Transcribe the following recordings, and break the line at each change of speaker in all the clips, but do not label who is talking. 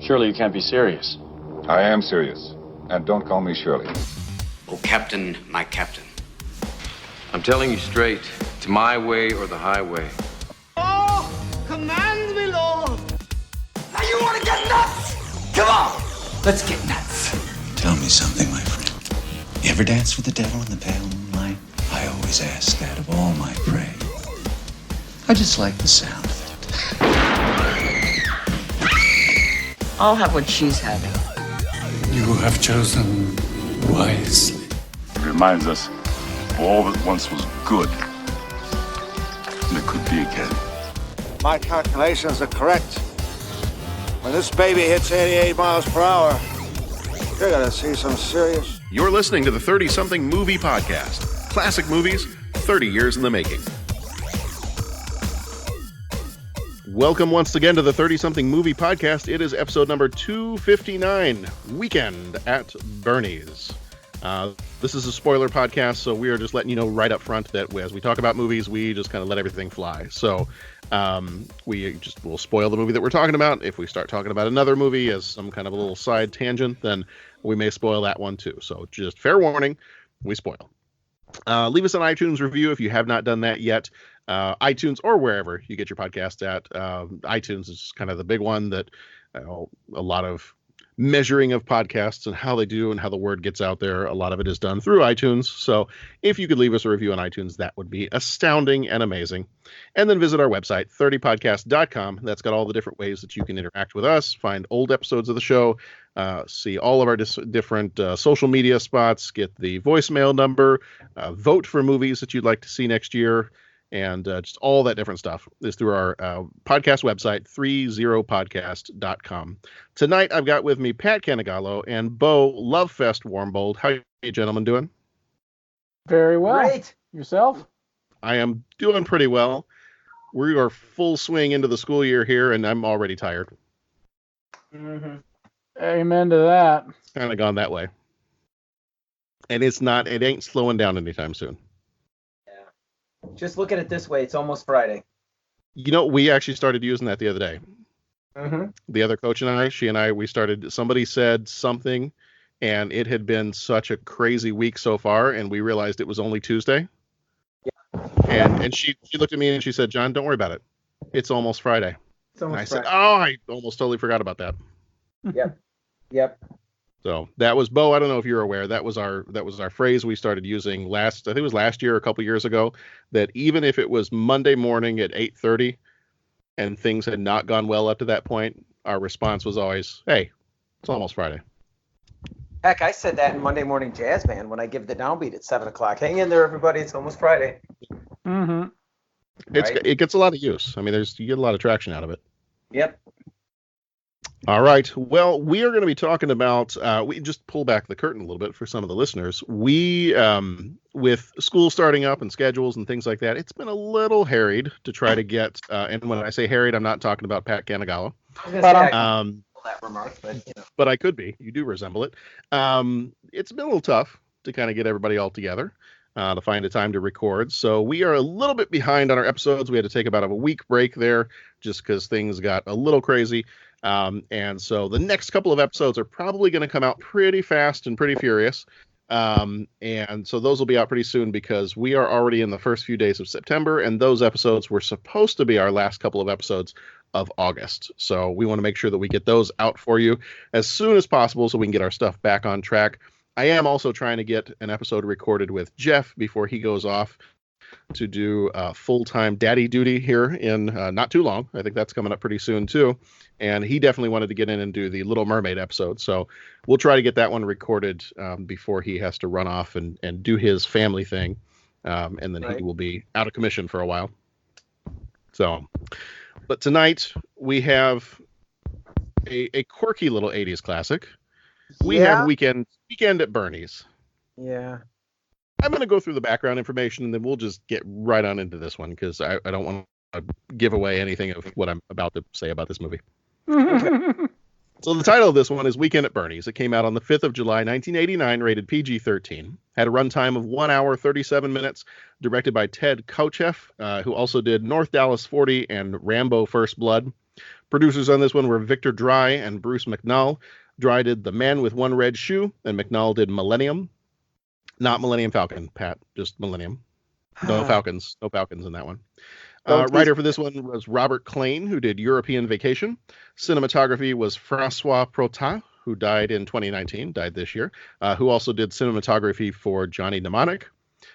Surely you can't be serious.
I am serious. And don't call me Shirley.
Oh, Captain, my captain.
I'm telling you straight, it's my way or the highway.
Oh, command me, Lord. Now you want to get nuts? Come on, let's get nuts.
Tell me something, my friend. You ever dance with the devil in the pale moonlight? I always ask that of all my prey. I just like the sound of it.
I'll have what she's having.
You have chosen wisely.
It reminds us of all that once was good. And it could be again.
My calculations are correct. When this baby hits 88 miles per hour, you're gonna see some serious...
You're listening to the 30-something Movie Podcast. Classic movies, 30 years in the making. Welcome once again to the 30-something Movie Podcast. It is episode number 259, Weekend at Bernie's. This is a spoiler podcast, so we are just letting you know right up front that as we talk about movies, we just kind of let everything fly. So we'll spoil the movie that we're talking about. If we start talking about another movie as some kind of a little side tangent, then we may spoil that one too. So just fair warning, we spoil. Leave us an iTunes review if you have not done that yet. iTunes or wherever you get your podcast at. iTunes is kind of the big one that a lot of measuring of podcasts and how they do and how the word gets out there. A lot of it is done through iTunes. So if you could leave us a review on iTunes, that would be astounding and amazing. And then visit our website, 30podcast.com. That's got all the different ways that you can interact with us, find old episodes of the show, see all of our different social media spots, get the voicemail number, vote for movies that you'd like to see next year, and just all that different stuff is through our podcast website, 30podcast.com. Tonight, I've got with me Pat Canigallo and Bo Lovefest Warmbold. How are you gentlemen doing?
Very well.
Great.
Yourself?
I am doing pretty well. We are full swing into the school year here, and I'm already tired.
Mm-hmm. Amen to that.
It's kind of gone that way. And it ain't slowing down anytime soon.
Just look at it this way. It's almost Friday.
You know, we actually started using that the other day.
Mm-hmm.
The other coach and I, somebody said something, and it had been such a crazy week so far, and we realized it was only Tuesday. Yeah. And she looked at me and she said, "John, don't worry about it. It's almost Friday."
It's almost
and I
Friday.
said, "Oh, I almost totally forgot about that."
Yep.
So that was, Bo, I don't know if you're aware, that was our phrase we started using I think it was last year or a couple years ago, that even if it was Monday morning at 8:30 and things had not gone well up to that point, our response was always, "Hey, it's almost Friday."
Heck, I said that in Monday Morning Jazz Band when I give the downbeat at 7 o'clock. Hang in there, everybody. It's almost Friday.
Mm-hmm.
It gets a lot of use. I mean, you get a lot of traction out of it.
Yep.
All right. Well, we are going to be talking about, we just pull back the curtain a little bit for some of the listeners. We, with school starting up and schedules and things like that, it's been a little harried to try to get, and when I say harried, I'm not talking about Pat Canigallo.
That remark,
but I could be. You do resemble it. It's been a little tough to kind of get everybody all together, to find a time to record. So we are a little bit behind on our episodes. We had to take about a week break there just because things got a little crazy. And so the next couple of episodes are probably going to come out pretty fast and pretty furious. And so those will be out pretty soon because we are already in the first few days of September, and those episodes were supposed to be our last couple of episodes of August. So we want to make sure that we get those out for you as soon as possible so we can get our stuff back on track. I am also trying to get an episode recorded with Jeff before he goes off to do full-time daddy duty here in not too long. I think that's coming up pretty soon too. And he definitely wanted to get in and do the Little Mermaid episode. So we'll try to get that one recorded before he has to run off and do his family thing. And then he will be out of commission for a while. So, but tonight we have a quirky little 80s classic. We have Weekend at Bernie's.
Yeah.
I'm going to go through the background information, and then we'll just get right on into this one because I don't want to give away anything of what I'm about to say about this movie. So the title of this one is Weekend at Bernie's. It came out on the 5th of July, 1989, rated PG-13. Had a runtime of 1 hour, 37 minutes, directed by Ted Kotcheff, who also did North Dallas 40 and Rambo First Blood. Producers on this one were Victor Dry and Bruce McNall. Dry did The Man with One Red Shoe, and McNall did Millennium. Not Millennium Falcon, Pat, just Millennium. No Falcons. No Falcons in that one. Writer for this one was Robert Klain, who did European Vacation. Cinematography was Francois Protat, who died in 2019, died this year, who also did cinematography for Johnny Mnemonic.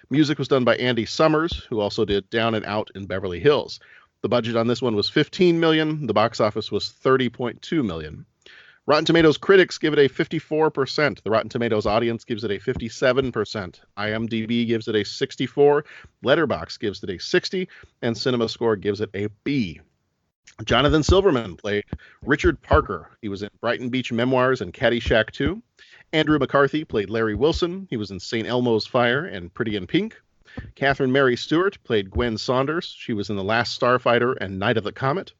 Music was done by Andy Summers, who also did Down and Out in Beverly Hills. The budget on this one was $15 million. The box office was $30.2 million. Rotten Tomatoes critics give it a 54%. The Rotten Tomatoes audience gives it a 57%. IMDb gives it a 64. Letterboxd gives it a 60. And CinemaScore gives it a B. Jonathan Silverman played Richard Parker. He was in Brighton Beach Memoirs and Caddyshack 2. Andrew McCarthy played Larry Wilson. He was in St. Elmo's Fire and Pretty in Pink. Catherine Mary Stewart played Gwen Saunders. She was in The Last Starfighter and Night of the Comet.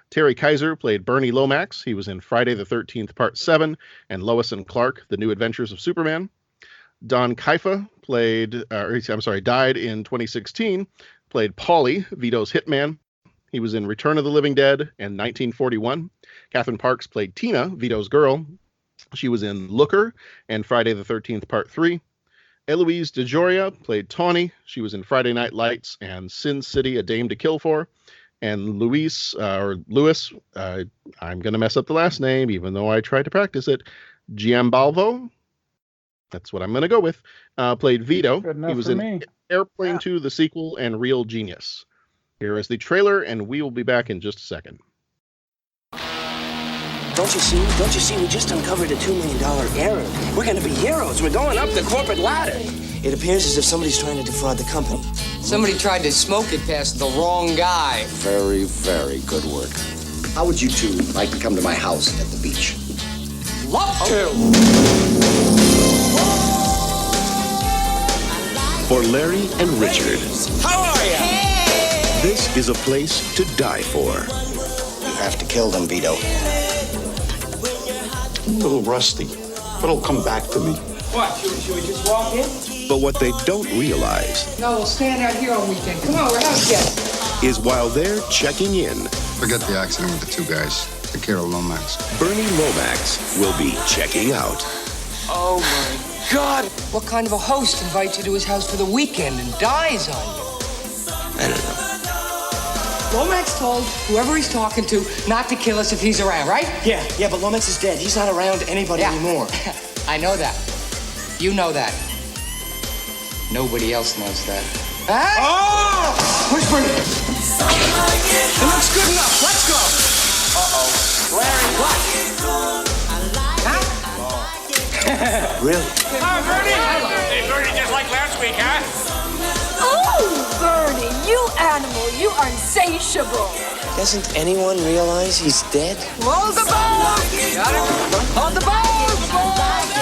Terry Kaiser played Bernie Lomax. He was in Friday the 13th, Part 7, and Lois and Clark, The New Adventures of Superman. Don Kaifa died in 2016, played Paulie, Vito's hitman. He was in Return of the Living Dead and 1941. Catherine Parks played Tina, Vito's girl. She was in Looker and Friday the 13th, Part 3. Eloise DeJoria played Tawny. She was in Friday Night Lights and Sin City, A Dame to Kill For. And Lewis, I'm going to mess up the last name, even though I tried to practice it. Giambalvo, that's what I'm going to go with, played Vito. He was in Airplane 2, the sequel, and Real Genius. Here is the trailer, and we will be back in just a second.
Don't you see? We just uncovered a $2 million error. We're going to be heroes. We're going up the corporate ladder. It appears as if somebody's trying to defraud the company.
Somebody tried to smoke it past the wrong guy.
Very, very good work. How would you two like to come to my house at the beach?
Love to!
For Larry and Richard,
How are you?
this is a place to die for.
You have to kill them, Vito.
A little rusty, but it'll come back to me.
What, should we just walk in?
But what they don't realize
No, we'll stand out here all weekend. Come on, we're house guests.
is while they're checking in,
Forget the accident with the two guys. Take care of Lomax.
Bernie Lomax will be checking out.
Oh my God! What kind of a host invites you to his house for the weekend and dies on you?
I don't know.
Lomax told whoever he's talking to not to kill us if he's around, right?
Yeah, but Lomax is dead. He's not around anybody anymore.
I know that. You know that. Nobody else knows that. Huh?
Oh!
Where's Bernie?
It looks good enough. Let's go.
Larry, what? Huh?
Really?
Hi, Bernie.
Hey, Bernie, just like last week, huh?
Oh, Bernie, you animal, you insatiable.
Doesn't anyone realize he's dead?
Roll the boat! Got it? On the boat!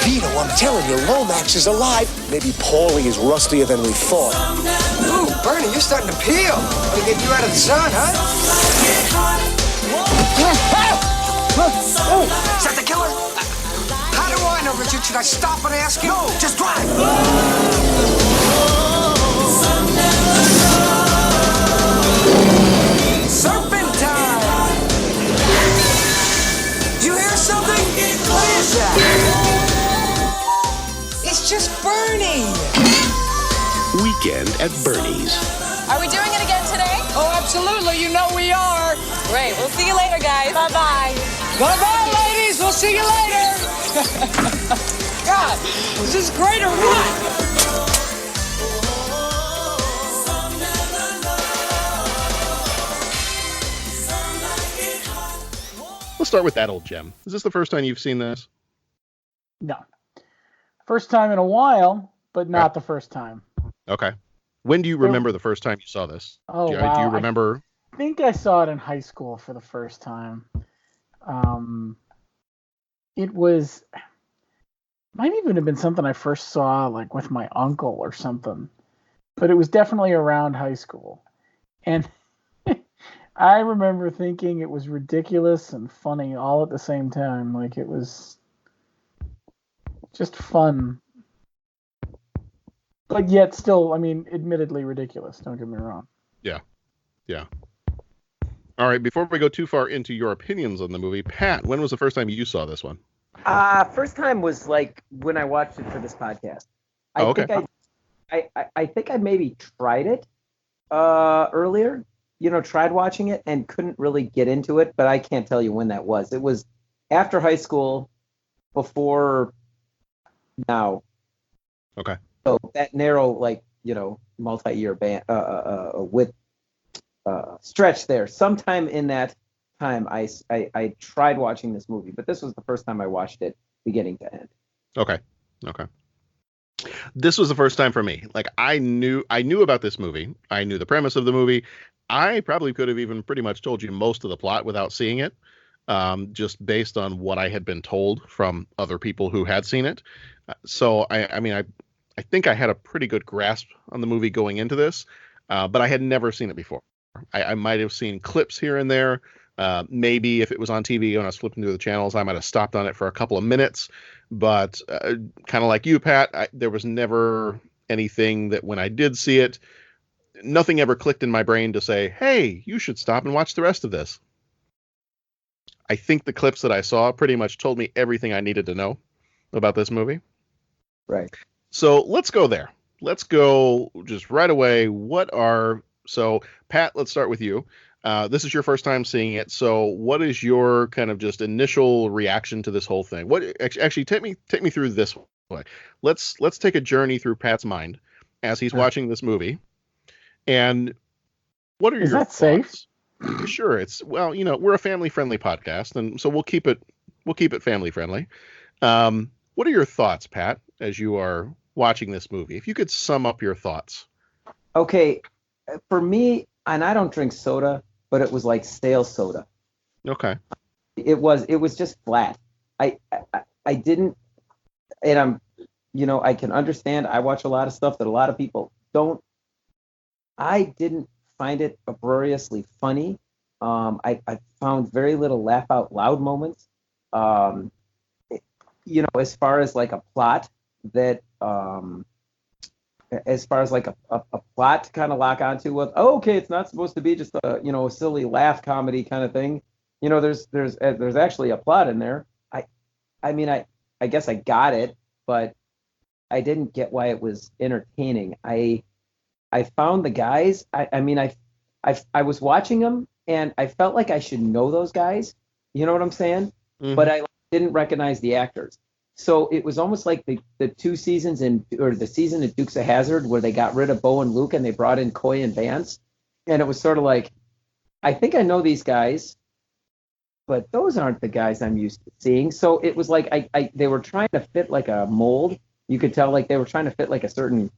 Vito, I'm telling you, Lomax is alive. Maybe Paulie is rustier than we thought.
Ooh, Bernie, you're starting to peel. Want to get you out of the sun, huh?
Oh, is that the killer?
How do I know, Richard? Should I stop and ask you?
No, just drive.
Serpentine! You hear something? What is that? It's just Bernie!
Weekend at Bernie's.
Are we doing it again today?
Oh, absolutely. You know we are.
Great. We'll see you later, guys. Bye-bye.
Bye-bye, ladies. We'll see you later. God, was this great or what?
Let's start with that old gem. Is this the first time you've seen this?
No. First time in a while, but not the first time.
Okay. When do you remember the first time you saw this?
Oh,
do
wow.
you remember?
I think I saw it in high school for the first time. It was, might even have been something I first saw like with my uncle or something, but it was definitely around high school. And I remember thinking it was ridiculous and funny all at the same time. Like it was just fun. But yet still, I mean, admittedly ridiculous. Don't get me wrong.
Yeah. Yeah. All right, before we go too far into your opinions on the movie, Pat, when was the first time you saw this one?
First time was like when I watched it for this podcast. I think I maybe tried it earlier. Tried watching it and couldn't really get into it, but I can't tell you when that was. It was after high school, before now.
Okay.
So that narrow, multi-year stretch there. Sometime in that time, I tried watching this movie, but this was the first time I watched it beginning to end.
Okay. This was the first time for me. Like I knew about this movie. I knew the premise of the movie. I probably could have even pretty much told you most of the plot without seeing it, just based on what I had been told from other people who had seen it. So I think I had a pretty good grasp on the movie going into this, but I had never seen it before. I might have seen clips here and there. Maybe if it was on TV when I was flipping through the channels, I might have stopped on it for a couple of minutes. But kind of like you, Pat, there was never anything that when I did see it, nothing ever clicked in my brain to say, hey, you should stop and watch the rest of this. I think the clips that I saw pretty much told me everything I needed to know about this movie.
Right.
So let's go there. Let's go just right away. So Pat, let's start with you. This is your first time seeing it. So what is your kind of just initial reaction to this whole thing? What actually take me through this way. Let's take a journey through Pat's mind as he's watching this movie. And what are your thoughts?
Safe?
Sure. We're a family-friendly podcast, and so we'll keep it family-friendly. What are your thoughts, Pat, as you are watching this movie? If you could sum up your thoughts.
Okay, for me, and I don't drink soda, but it was like stale soda.
Okay.
It was just flat. I didn't, and I can understand. I watch a lot of stuff that a lot of people don't. I didn't find it uproariously funny. I found very little laugh out loud moments. As far as like a plot that, as far as like a plot to kind of lock onto with, okay, it's not supposed to be just a silly laugh comedy kind of thing. There's actually a plot in there. I guess I got it, but I didn't get why it was entertaining. I found the guys. I was watching them and I felt like I should know those guys. You know what I'm saying? Mm-hmm. But I didn't recognize the actors. So it was almost like the 2 seasons or the season of Dukes of Hazzard where they got rid of Bo and Luke and they brought in Coy and Vance. And it was sort of like, I think I know these guys, but those aren't the guys I'm used to seeing. So it was like they were trying to fit like a mold. You could tell like they were trying to fit like a certain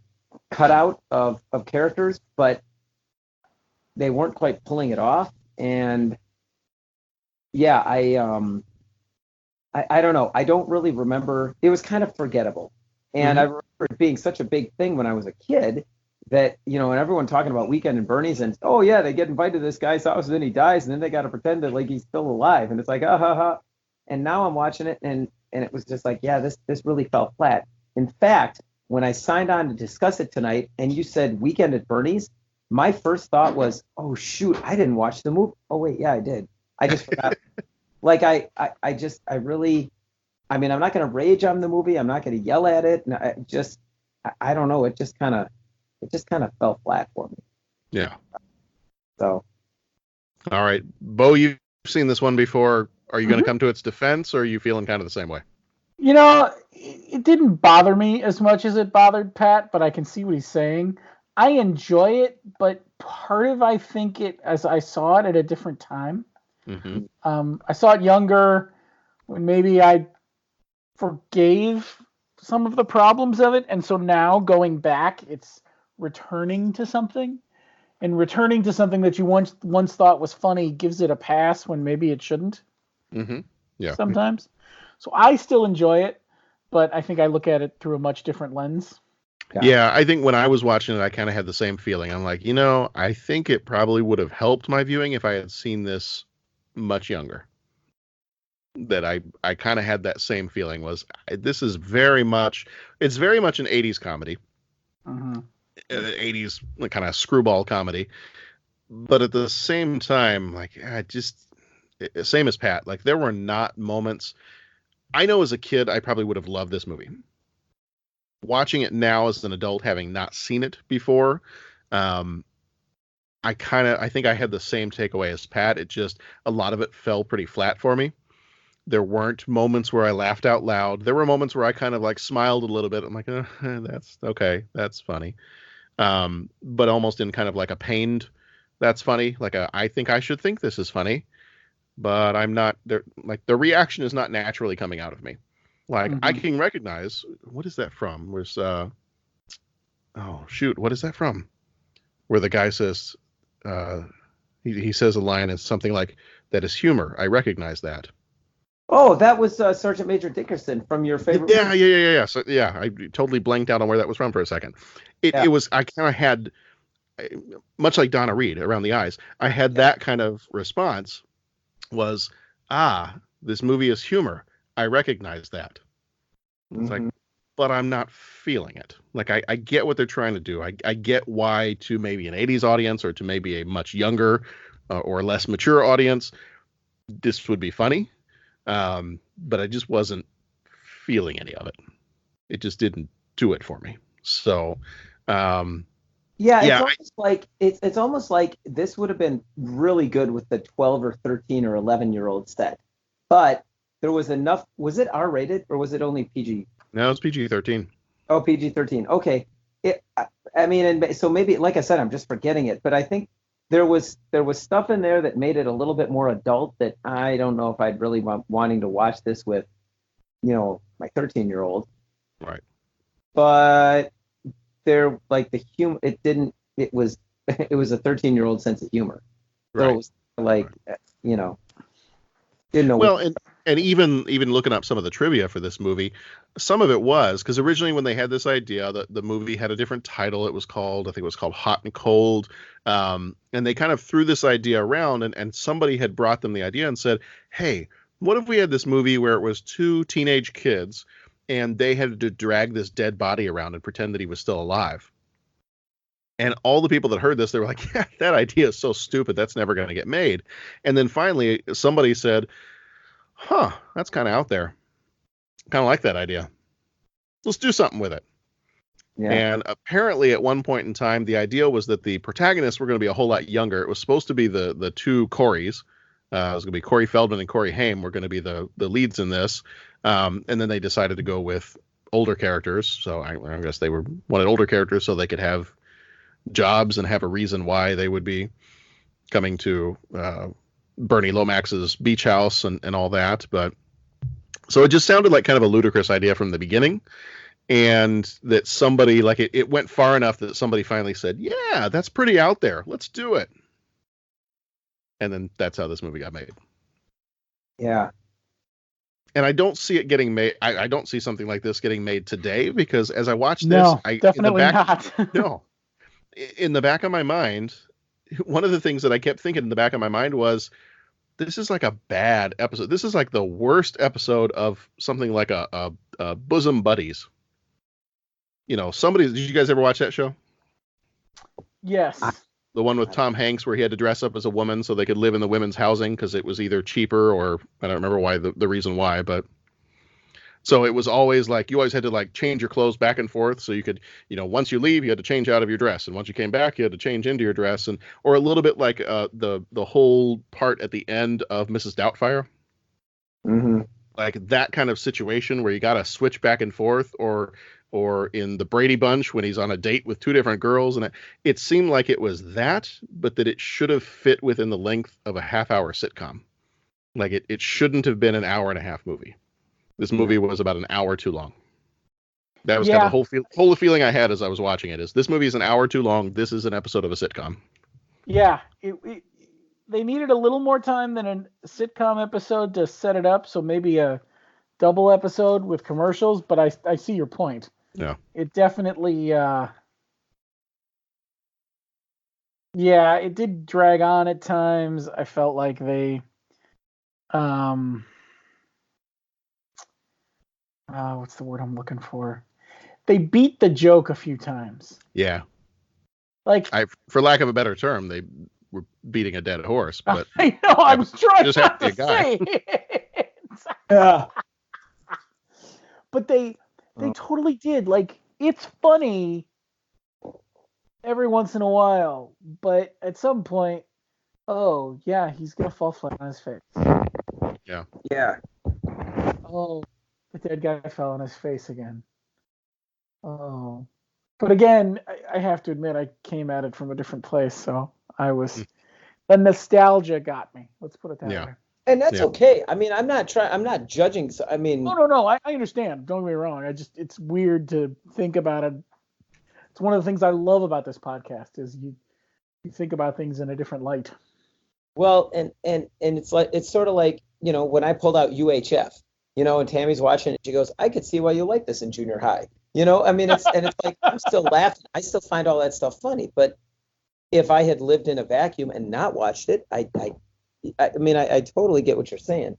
cutout of characters, but they weren't quite pulling it off. And yeah, I don't know. I don't really remember. It was kind of forgettable. And I remember it being such a big thing when I was a kid that, and everyone talking about Weekend and Bernie's and, oh yeah, they get invited to this guy's house and then he dies and then they got to pretend that like he's still alive. And it's like, ha ha ha. And now I'm watching it and it was just like, yeah, this really fell flat. In fact, when I signed on to discuss it tonight and you said Weekend at Bernie's, my first thought was, oh shoot, I didn't watch the movie. Oh wait, yeah, I did. I just forgot. Like I'm not going to rage on the movie. I'm not going to yell at it. I don't know. It just kind of fell flat for me.
Yeah.
So.
All right, Bo, you've seen this one before. Are you going to come to its defense, or are you feeling kind of the same way?
It didn't bother me as much as it bothered Pat, but I can see what he's saying. I enjoy it, but part of I think it as I saw it at a different time. Mm-hmm. I saw it younger when maybe I forgave some of the problems of it. And so now going back, it's returning to something. And returning to something that you once thought was funny gives it a pass when maybe it shouldn't.
Mm-hmm. Yeah.
Sometimes. So I still enjoy it, but I think I look at it through a much different lens.
Yeah, I think when I was watching it, I kind of had the same feeling. I'm like, I think it probably would have helped my viewing if I had seen this much younger. That I kind of had that same feeling this is very much an 80s comedy. Mm-hmm. 80s kind of screwball comedy. But at the same time, like, same as Pat, like, there were not moments. I know as a kid, I probably would have loved this movie. Watching it now as an adult, having not seen it before, I think I had the same takeaway as Pat. It just, a lot of it fell pretty flat for me. There weren't moments where I laughed out loud. There were moments where I kind of like smiled a little bit. I'm like, that's okay. That's funny. But almost in kind of like a pained, that's funny. Like I think I should think this is funny, but I'm not there. Like the reaction is not naturally coming out of me. Like I can recognize, what is that from? Where's, oh shoot. What is that from? Where the guy says, he says a line is something like, that is humor. I recognize that.
Oh, that was Sergeant Major Dickerson from your favorite movie?
Yeah. So, yeah, I totally blanked out on where that was from for a second. It was, I kind of had, much like Donna Reed, around the eyes, I had that kind of response was, this movie is humor. I recognize that. It's like, but I'm not feeling it. Like, I get what they're trying to do. I get why to maybe an 80s audience or to maybe a much younger or less mature audience, this would be funny. But I just wasn't feeling any of it. It just didn't do it for me. So,
it's almost like this would have been really good with the 12 or 13 or 11-year-old set, but there was enough. Was it R-rated or was it only PG?
No, it's PG-13.
Oh, PG-13. Okay. So maybe, like I said, I'm just forgetting it, but I think there was stuff in there that made it a little bit more adult that I don't know if I'd really wanting to watch this with, my 13-year-old.
Right.
But there, like the humor, it was a 13-year-old sense of humor.
Right.
So it was like, didn't know.
Well, and even looking up some of the trivia for this movie, some of it was because originally when they had this idea, the movie had a different title. I think it was called Hot and Cold. And they kind of threw this idea around, and somebody had brought them the idea and said, hey, what if we had this movie where it was two teenage kids and they had to drag this dead body around and pretend that he was still alive? And all the people that heard this, they were like, yeah, that idea is so stupid. That's never going to get made. And then finally somebody said, that's kind of out there. Kind of like that idea. Let's do something with it. Yeah. And apparently at one point in time, the idea was that the protagonists were going to be a whole lot younger. It was supposed to be the two Coreys. It was going to be Corey Feldman and Corey Haim were going to be the leads in this. And then they decided to go with older characters. So I guess they wanted older characters so they could have jobs and have a reason why they would be coming to Bernie Lomax's beach house and all that. But so it just sounded like kind of a ludicrous idea from the beginning. And that somebody, like, it went far enough that somebody finally said, yeah, that's pretty out there. Let's do it. And then that's how this movie got made.
Yeah.
And I don't see it getting made. I don't see something like this getting made today, because as I watched this,
definitely not.
No. In the back of my mind, one of the things that I kept thinking in the back of my mind was, this is like a bad episode. This is like the worst episode of something like a Bosom Buddies. Did you guys ever watch that show?
Yes.
The one with Tom Hanks where he had to dress up as a woman so they could live in the women's housing because it was either cheaper or I don't remember why the reason why, but so it was always like you always had to like change your clothes back and forth so you could, once you leave, you had to change out of your dress, and once you came back, you had to change into your dress, or a little bit like the whole part at the end of Mrs. Doubtfire.
Mm-hmm.
Like that kind of situation where you got to switch back and forth, or in the Brady Bunch when he's on a date with two different girls, and it seemed like it was that, but that it should have fit within the length of a half-hour sitcom. Like it shouldn't have been an hour-and-a-half movie. This movie was about an hour too long. That was kind of the whole feeling I had as I was watching it. Is this movie is an hour too long? This is an episode of a sitcom.
Yeah, they needed a little more time than a sitcom episode to set it up. So maybe a double episode with commercials. But I see your point.
Yeah,
it definitely. It did drag on at times. I felt like they. What's the word I'm looking for? They beat the joke a few times.
Yeah.
Like,
for lack of a better term, they we're beating a dead horse, but
I know I was trying
just
not
have
to
to be a guy.
say it.
Yeah.
But they totally did. Like, it's funny every once in a while, but at some point, oh yeah, he's gonna fall flat on his face.
Yeah.
Yeah.
Oh, the dead guy fell on his face again. Oh. But again, I have to admit, I came at it from a different place, so I was the nostalgia got me. Let's put it that way.
And that's okay. I mean, I'm not judging. So, I mean,
No. I understand. Don't get me wrong. It's weird to think about it. It's one of the things I love about this podcast is you think about things in a different light.
well, and it's sort of like, you know, when I pulled out UHF, you know, and Tammy's watching it, she goes, I could see why you like this in junior high. You know, I mean, it's like, I'm still laughing. I still find all that stuff funny. But if I had lived in a vacuum and not watched it, I mean, I totally get what you're saying.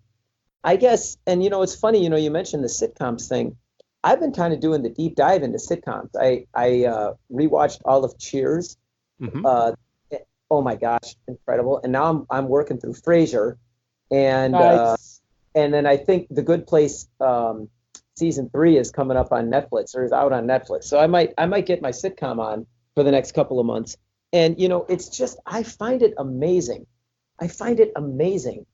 I guess, and you know, it's funny, you know, you mentioned the sitcoms thing. I've been kind of doing the deep dive into sitcoms. I rewatched all of Cheers.
Mm-hmm.
Oh my gosh, incredible! And now I'm working through Frasier, and
Nice.
and then I think The Good Place season 3 is coming up on Netflix, or is out on Netflix. So I might get my sitcom on for the next couple of months. And you know, it's just, I find it amazing. I find it amazing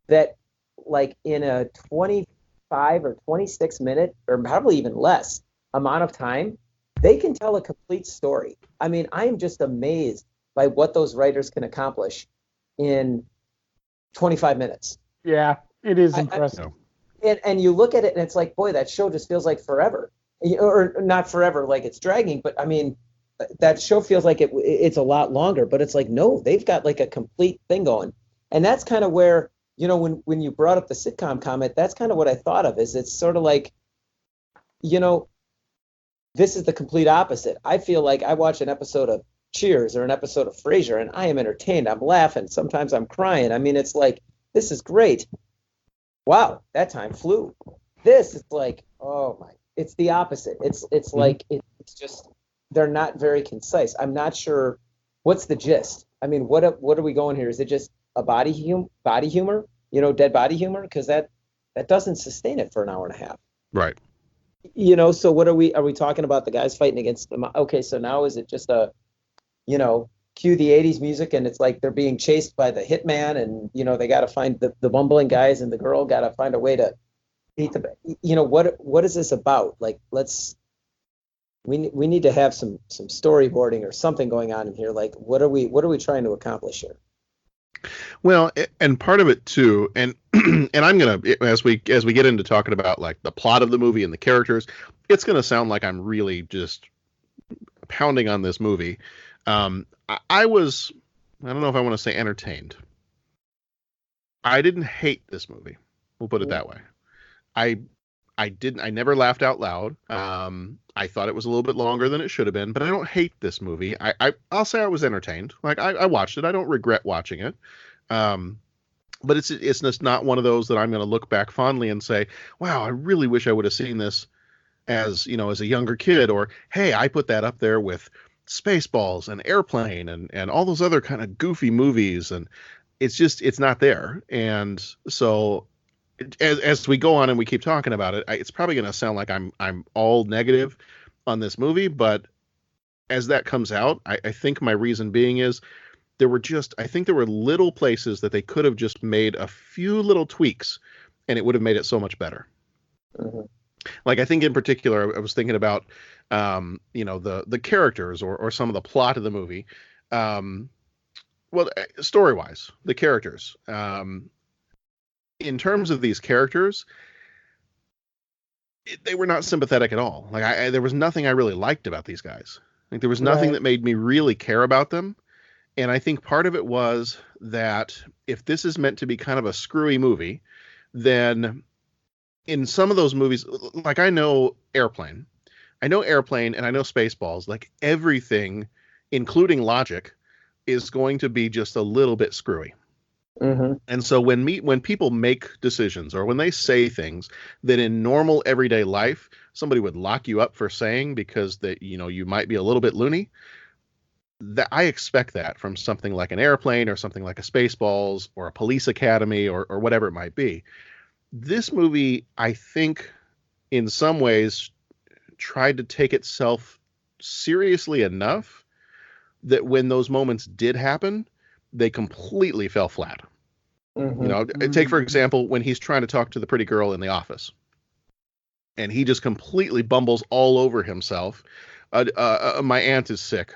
that, like, in a 25 or 26 minute, or probably even less amount of time, they can tell a complete story. I mean, I'm just amazed by what those writers can accomplish in 25 minutes.
Yeah, it is impressive.
And you look at it and it's like, boy, that show just feels like forever. Or not forever, like it's dragging, but I mean, that show feels like it's a lot longer, but it's like, no, they've got like a complete thing going. And that's kind of where, you know, when you brought up the sitcom comment, that's kind of what I thought of, is it's sort of like, you know, this is the complete opposite. I feel like I watch an episode of Cheers or an episode of Frasier and I am entertained. I'm laughing. Sometimes I'm crying. I mean, it's like, this is great. Wow, that time flew. This is like, oh my, it's the opposite. It's like, it's just, they're not very concise. I'm not sure what's the gist. I mean, what are we going here? Is it just a body humor, you know, dead body humor? Because that doesn't sustain it for an hour and a half.
Right.
You know, so what are we talking about? The guys fighting against them? Okay, so now is it just a, you know, cue the 80s music and it's like they're being chased by the hitman and, you know, they got to find the bumbling guys and the girl got to find a way to beat the, you know, what is this about? Like, we need to have some storyboarding or something going on in here. Like, what are we trying to accomplish here?
Well, and part of it too, and and I'm gonna, as we get into talking about like the plot of the movie and the characters, it's gonna sound like I'm really just pounding on this movie. I don't know if I want to say entertained. I didn't hate this movie. We'll put it that way. I never laughed out loud. I thought it was a little bit longer than it should have been, but I don't hate this movie. I'll say I was entertained. Like, I watched it. I don't regret watching it. But it's just not one of those that I'm going to look back fondly and say, wow, I really wish I would have seen this as, you know, as a younger kid, or, hey, I put that up there with Spaceballs and Airplane and all those other kind of goofy movies. And it's not there. And so as we go on and we keep talking about it, it's probably going to sound like I'm all negative on this movie, but as that comes out, I think my reason being is there were little places that they could have just made a few little tweaks and it would have made it so much better.
Mm-hmm.
Like, I think in particular, I was thinking about, you know, the characters or some of the plot of the movie. Well, story-wise, the characters. In terms of these characters, they were not sympathetic at all. Like, there was nothing I really liked about these guys. Like, there was nothing that made me really care about them. And I think part of it was that if this is meant to be kind of a screwy movie, then in some of those movies, like I know Airplane, and I know Spaceballs, like everything, including logic, is going to be just a little bit screwy.
Mm-hmm.
And so when people make decisions or when they say things that in normal everyday life somebody would lock you up for saying because that, you know, you might be a little bit loony, that I expect that from something like an Airplane or something like a Spaceballs or a Police Academy or whatever it might be. This movie, I think, in some ways, tried to take itself seriously enough that when those moments did happen, they completely fell flat.
Mm-hmm.
You know, take, for example, when he's trying to talk to the pretty girl in the office and he just completely bumbles all over himself. My aunt is sick.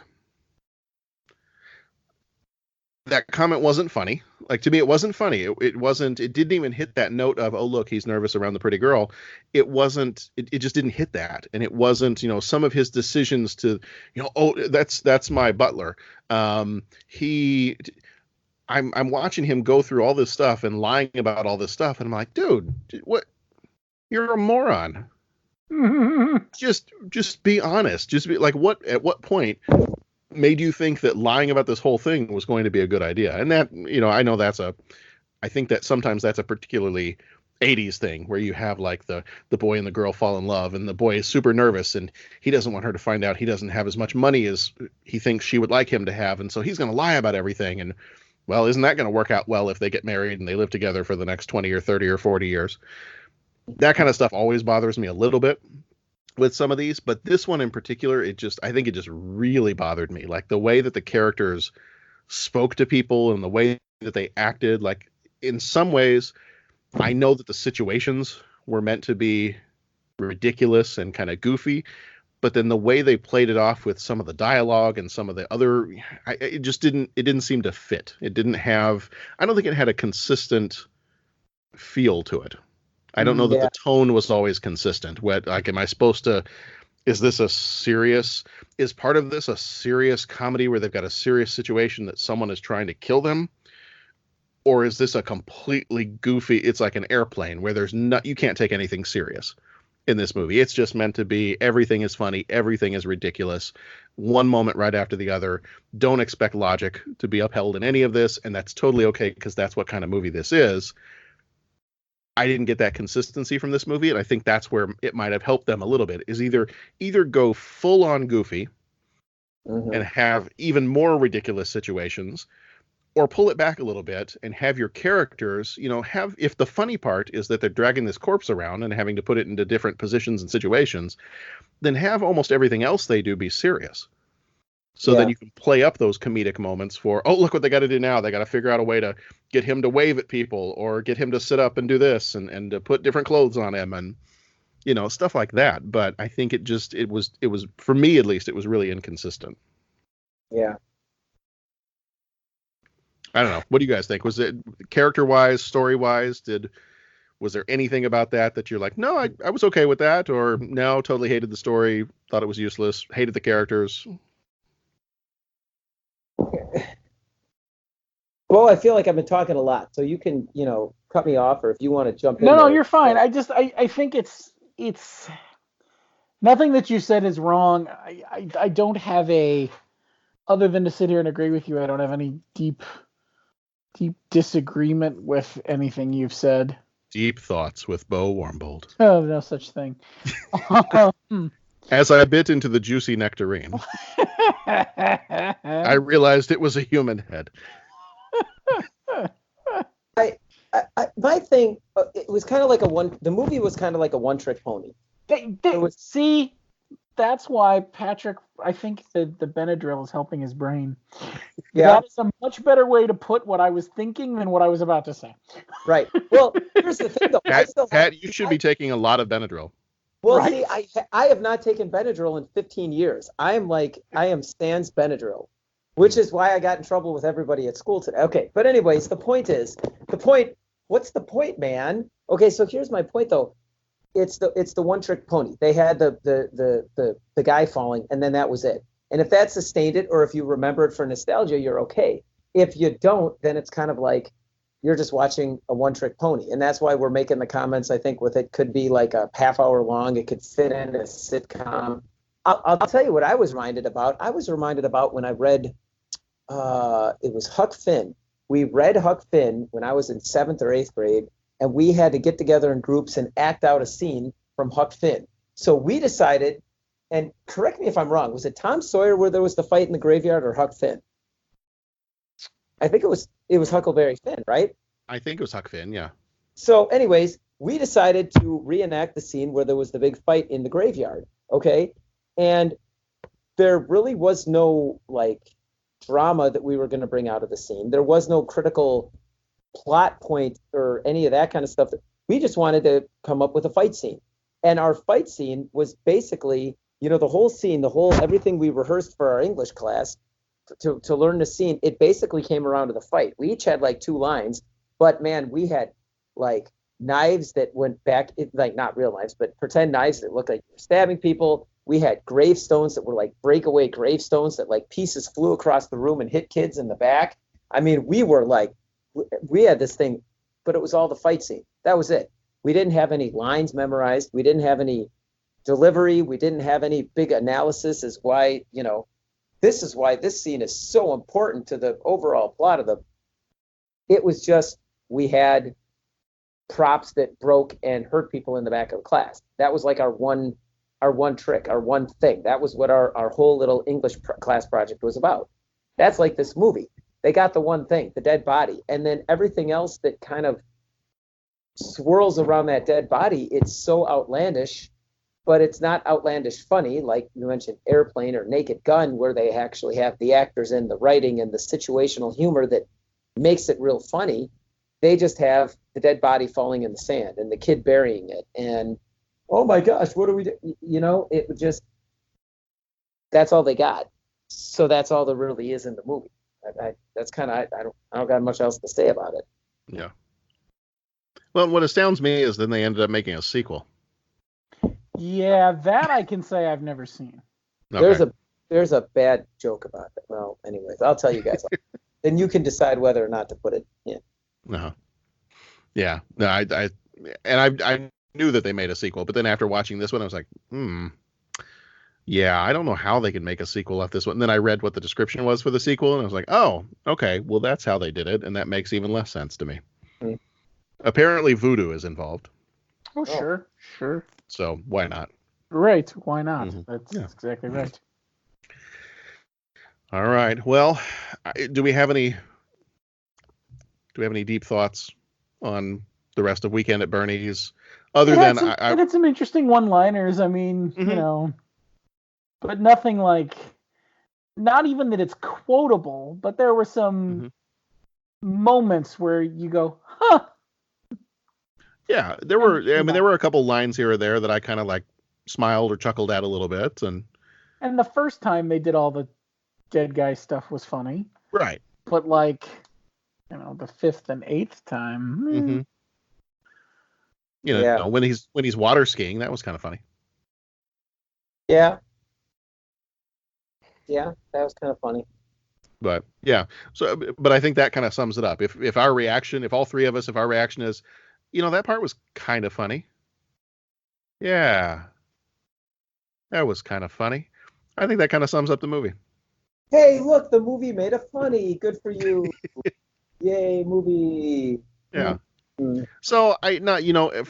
That comment wasn't funny. Like, to me, it wasn't funny. It didn't even hit that note of, oh, look, he's nervous around the pretty girl. It just didn't hit that. And it wasn't, you know, some of his decisions to, you know, oh, that's my butler. I'm watching him go through all this stuff and lying about all this stuff. And I'm like, dude, what? You're a moron. Just be honest. Just be like, at what point made you think that lying about this whole thing was going to be a good idea? And that, you know, I think that sometimes that's a particularly 80s thing where you have like the boy and the girl fall in love and the boy is super nervous and he doesn't want her to find out he doesn't have as much money as he thinks she would like him to have. And so he's going to lie about everything. And well, isn't that going to work out well if they get married and they live together for the next 20 or 30 or 40 years? That kind of stuff always bothers me a little bit with some of these, but this one in particular, I think it just really bothered me. Like the way that the characters spoke to people and the way that they acted, like in some ways, I know that the situations were meant to be ridiculous and kind of goofy, but then the way they played it off with some of the dialogue and some of the other, it didn't seem to fit. I don't think it had a consistent feel to it. I don't know that the tone was always consistent. Like, am I supposed to, is part of this a serious comedy where they've got a serious situation that someone is trying to kill them? Or is this a completely goofy, it's like an Airplane where you can't take anything serious in this movie. It's just meant to be, everything is funny, everything is ridiculous, one moment right after the other. Don't expect logic to be upheld in any of this, and that's totally okay because that's what kind of movie this is. I didn't get that consistency from this movie, and I think that's where it might have helped them a little bit, is either go full on goofy and have even more ridiculous situations, or pull it back a little bit and have your characters, you know, if the funny part is that they're dragging this corpse around and having to put it into different positions and situations, then have almost everything else they do be serious. So then you can play up those comedic moments for, oh, look what they got to do now. They got to figure out a way to get him to wave at people or get him to sit up and do this and to put different clothes on him and, you know, stuff like that. But I think it was, for me at least, it was really inconsistent.
Yeah.
I don't know. What do you guys think? Was it character-wise, story-wise? Was there anything about that you're like, no, I was okay with that, or no, totally hated the story, thought it was useless, hated the characters?
Well, I feel like I've been talking a lot, so you can, you know, cut me off, or if you want to jump in.
No, you're fine. I think it's nothing that you said is wrong. I don't have other than to sit here and agree with you, I don't have any deep disagreement with anything you've said.
Deep thoughts with Bo Warmbold.
Oh, no such thing.
As I bit into the juicy nectarine, I realized it was a human head.
My thing, it was kind of like the movie was kind of like a one-trick pony.
See, that's why Patrick, I think the Benadryl is helping his brain. Yeah. That is a much better way to put what I was thinking than what I was about to say.
Right. Well, here's the thing, though.
Pat, you should be taking a lot of Benadryl.
Well, right? See, I have not taken Benadryl in 15 years. I am sans Benadryl, which is why I got in trouble with everybody at school today. Okay, but anyways, what's the point, man? Okay, so here's my point, though. It's the one trick pony. They had the guy falling, and then that was it. And if that sustained it, or if you remember it for nostalgia, you're okay. If you don't, then it's kind of like you're just watching a one trick pony. And that's why we're making the comments, I think, with it could be like a half hour long. It could fit in a sitcom. I'll tell you what I was reminded about. I was reminded about when I read, it was Huck Finn. We read Huck Finn when I was in 7th or 8th grade, and we had to get together in groups and act out a scene from Huck Finn. So we decided, and correct me if I'm wrong, was it Tom Sawyer where there was the fight in the graveyard, or Huck Finn? I think it was Huckleberry Finn, right?
I think it was Huck Finn, yeah.
So anyways, we decided to reenact the scene where there was the big fight in the graveyard, okay? And there really was no, like, drama that we were going to bring out of the scene. There was no critical plot point or any of that kind of stuff. We just wanted to come up with a fight scene. And our fight scene was basically, you know, the whole scene, everything we rehearsed for our English class to learn the scene, it basically came around to the fight. We each had like 2 lines, but man, we had like knives that went back, like not real knives, but pretend knives that looked like you were stabbing people. We had gravestones that were like breakaway gravestones that like pieces flew across the room and hit kids in the back. I mean, we had this thing, but it was all the fight scene. That was it. We didn't have any lines memorized. We didn't have any delivery. We didn't have any big analysis as why, you know, this is why this scene is so important to the overall plot of it was just, we had props that broke and hurt people in the back of the class. That was like our one trick, our one thing. That was what our whole little English class project was about. That's like this movie. They got the one thing, the dead body. And then everything else that kind of swirls around that dead body, it's so outlandish, but it's not outlandish funny, like you mentioned Airplane or Naked Gun, where they actually have the actors and the writing and the situational humor that makes it real funny. They just have the dead body falling in the sand and the kid burying it. And, oh my gosh, what do we do? You know, it would just, that's all they got. So that's all there really is in the movie. That's kind of, I don't got much else to say about it.
Yeah. Well, what astounds me is then they ended up making a sequel.
Yeah, that I can say I've never seen.
Okay.
There's a bad joke about it. Well, anyways, I'll tell you guys. Then you can decide whether or not to put it in.
Uh-huh. Yeah. No, I knew that they made a sequel, but then after watching this one, I was like, yeah, I don't know how they can make a sequel of this one. And then I read what the description was for the sequel, and I was like, oh, okay, well, that's how they did it, and that makes even less sense to me.
Mm.
Apparently, voodoo is involved.
Oh, sure.
So why not?
Right, why not?
Mm-hmm.
That's exactly right.
All right. Well, do we have any deep thoughts on the rest of Weekend at Bernie's? Other than
it had some interesting one-liners. I mean, you know, but nothing like, not even that it's quotable, but there were some moments where you go, huh.
Yeah, there were a couple lines here or there that I kind of like smiled or chuckled at a little bit, and
the first time they did all the dead guy stuff was funny,
right?
But like, you know, the 5th and 8th time,
you know, when he's water skiing, that was kind of funny.
Yeah, that was kind of funny.
But yeah, so but I think that kind of sums it up. If our reaction, if all three of us, if our reaction is, you know, that part was kind of funny. Yeah, that was kind of funny. I think that kind of sums up the movie.
Hey, look, the movie made it funny. Good for you. Yay, movie.
Yeah. So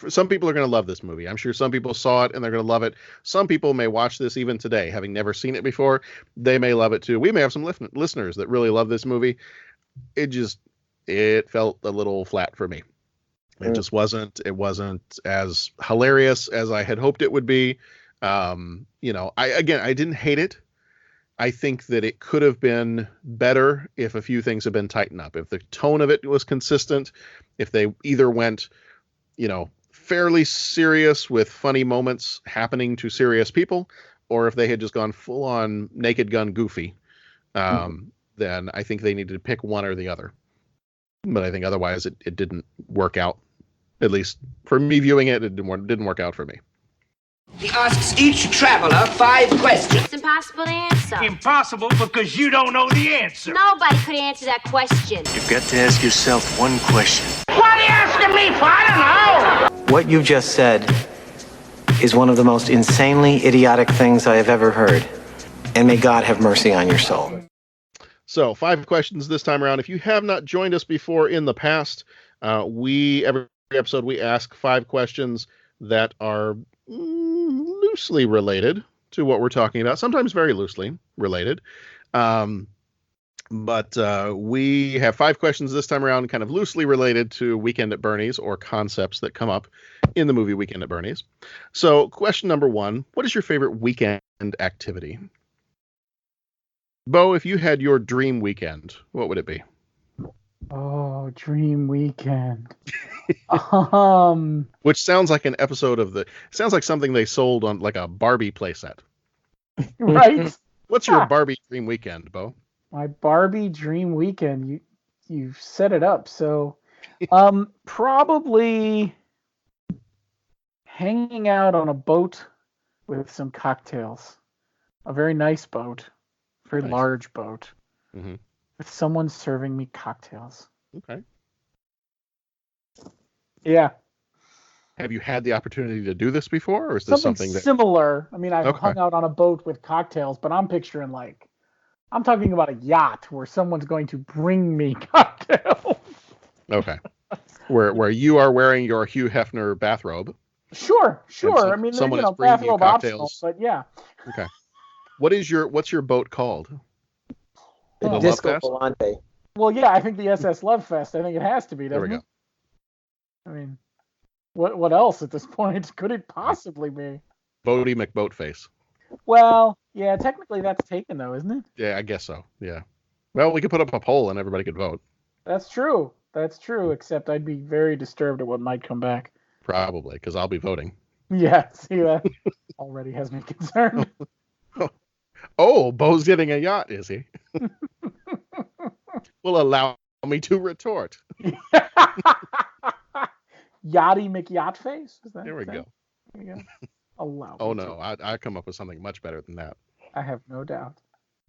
some people are going to love this movie. I'm sure some people saw it and they're going to love it. Some people may watch this even today, having never seen it before. They may love it too. We may have some listeners that really love this movie. It felt a little flat for me. It just wasn't. It wasn't as hilarious as I had hoped it would be. You know, I didn't hate it. I think that it could have been better if a few things had been tightened up. If the tone of it was consistent, if they either went, you know, fairly serious with funny moments happening to serious people, or if they had just gone full on Naked Gun goofy, then I think they needed to pick one or the other. But I think otherwise it didn't work out. At least for me viewing it, it didn't work out for me.
He asks each traveler 5 questions.
It's impossible to answer.
Impossible because you don't know the answer.
Nobody could answer that question.
You've got to ask yourself one question.
What are you asking me for? I don't know.
What you just said is one of the most insanely idiotic things I have ever heard. And may God have mercy on your soul.
So 5 questions this time around. If you have not joined us before in the past, every episode we ask 5 questions that are loosely related to what we're talking about, sometimes very loosely related. But we have 5 questions this time around, kind of loosely related to Weekend at Bernie's or concepts that come up in the movie Weekend at Bernie's. So question number 1, what is your favorite weekend activity? Bo, if you had your dream weekend, what would it be?
Oh, dream weekend.
Which sounds like an episode of sounds like something they sold on like a Barbie playset.
Right?
What's your Barbie dream weekend, Bo?
My Barbie dream weekend. You set it up. So probably hanging out on a boat with some cocktails. A very nice boat. Very large boat.
Mm-hmm.
With someone serving me cocktails.
Okay.
Yeah.
Have you had the opportunity to do this before, or is this something that
similar? I mean, I've hung out on a boat with cocktails, but I'm picturing I'm talking about a yacht where someone's going to bring me cocktails.
Okay. Where you are wearing your Hugh Hefner bathrobe.
Sure. I mean,
someone is bringing you cocktails.
Optional, but yeah.
Okay. What's your boat called? The
Disco
Love Fest?
Volante.
Well, yeah, I think the SS Love Fest. I think it has to be, doesn't
There we
it? I mean, what else at this point could it possibly be?
Bodie McBoatface.
Well, yeah, technically that's taken though, isn't it?
Yeah, I guess so. Yeah. Well, we could put up a poll and everybody could vote.
That's true. Except I'd be very disturbed at what might come back.
Probably, because I'll be voting.
Yeah, see that already has me concerned.
Oh, Bo's getting a yacht, is he? Will allow me to retort.
Yachty McYachtface?
There we go.
There you go. Allow.
Oh no, I come up with something much better than that.
I have no doubt.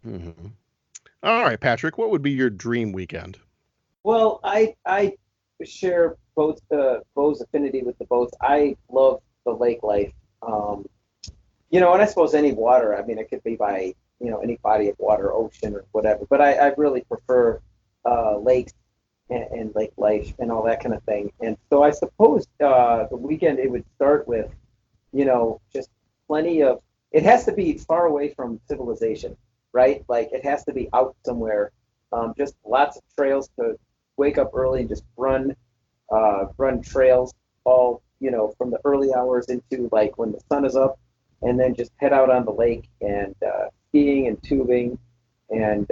Mm-hmm. All right, Patrick, what would be your dream weekend?
Well, I share Bo's affinity with the boats. I love the lake life. And I suppose any water. I mean, it could be by any body of water, ocean or whatever. But I really prefer lakes and lake life and all that kind of thing. And so I suppose the weekend it would start with, just plenty of. It has to be far away from civilization, right? Like it has to be out somewhere. Just lots of trails to wake up early and just run trails all from the early hours into like when the sun is up. And then just head out on the lake and skiing and tubing and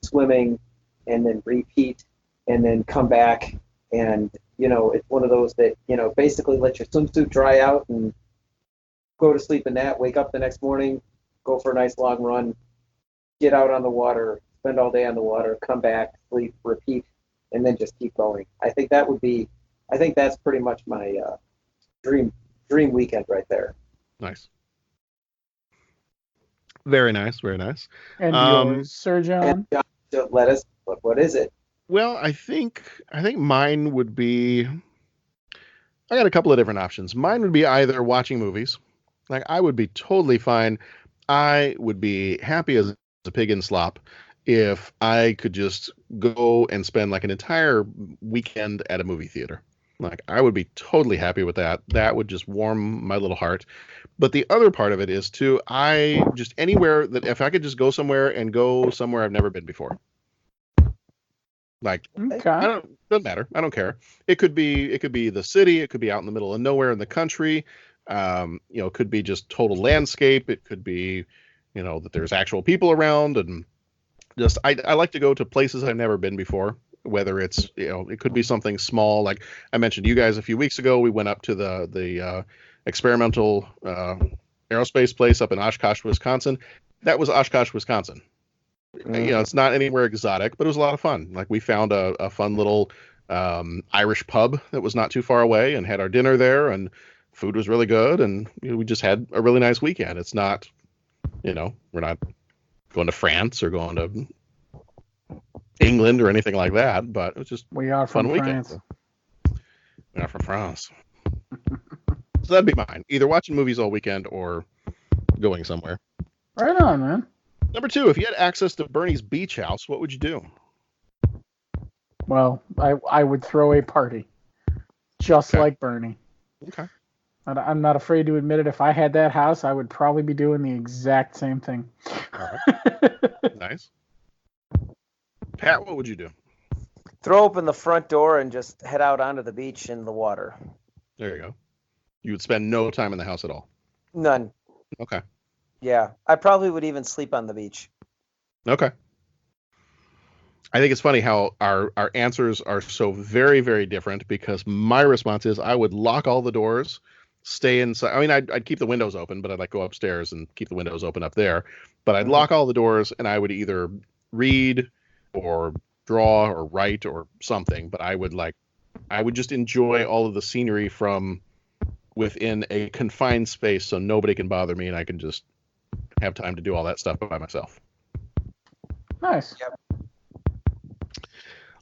swimming and then repeat and then come back. And, it's one of those that, basically let your swimsuit dry out and go to sleep in that, wake up the next morning, go for a nice long run, get out on the water, spend all day on the water, come back, sleep, repeat, and then just keep going. I think that's pretty much my dream weekend right there.
Nice. Very nice, very nice.
And yours, Sir John?
Let us. What is it?
Well, I think mine would be. I got a couple of different options. Mine would be either watching movies. Like I would be totally fine. I would be happy as a pig in slop if I could just go and spend like an entire weekend at a movie theater. Like I would be totally happy with that. That would just warm my little heart. But the other part of it is too, anywhere that if I could just go somewhere I've never been before. Like,
okay.
Doesn't matter. I don't care. It could be the city. It could be out in the middle of nowhere in the country. It could be just total landscape. It could be, that there's actual people around and just, I like to go to places I've never been before. Whether it's, it could be something small. Like I mentioned to you guys a few weeks ago, we went up to the experimental aerospace place up in Oshkosh, Wisconsin. That was Oshkosh, Wisconsin. It's not anywhere exotic, but it was a lot of fun. Like we found a fun little Irish pub that was not too far away and had our dinner there, and food was really good. And we just had a really nice weekend. It's not, we're not going to France or going to England or anything like that, but it was just
we are
fun
from
weekend.
France.
We are from France. So that'd be mine. Either watching movies all weekend or going somewhere.
Right on, man.
Number 2, if you had access to Bernie's beach house, what would you do?
Well, I would throw a party, just like Bernie.
Okay.
I'm not afraid to admit it. If I had that house, I would probably be doing the exact same thing.
All right. Nice. Pat, what would you do?
Throw open the front door and just head out onto the beach in the water.
There you go. You would spend no time in the house at all.
None.
Okay.
Yeah, I probably would even sleep on the beach.
Okay. I think it's funny how our answers are so very, very different, because my response is I would lock all the doors, stay inside. I mean, I'd keep the windows open, but I'd like go upstairs and keep the windows open up there. But I'd lock all the doors, and I would either read or draw or write or something. But I would just enjoy all of the scenery from within a confined space, so nobody can bother me, and I can just have time to do all that stuff by myself.
Nice.
Yep.